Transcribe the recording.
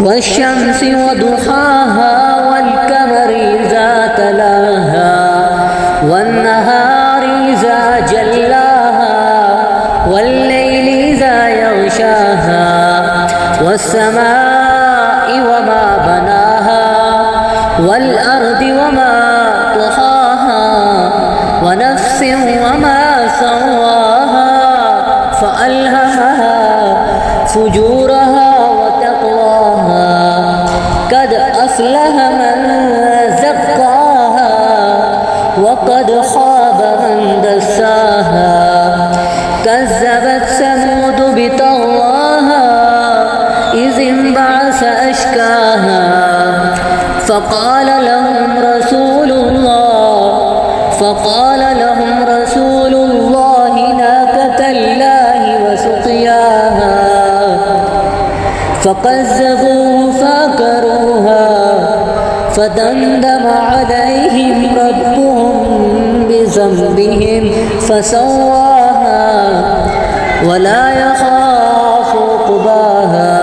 والشمس وضحاها والقمر إذا تلاها والنهار إذا جلاها والليل إذا يغشاها والسماء وما بناها والأرض وما طحاها ونفس وما سواها فألهمها فجورها وتقواها قد أفلح من زكاها وقد خاب من دساها كذبت ثمود بطغواها إذ انبعث أشقاها فقال لهم رسول الله ناقة الله وسقياها فكذبوه فعقروها فدمدم عليهم ربهم بذنبهم فسواها ولا يخاف عقباها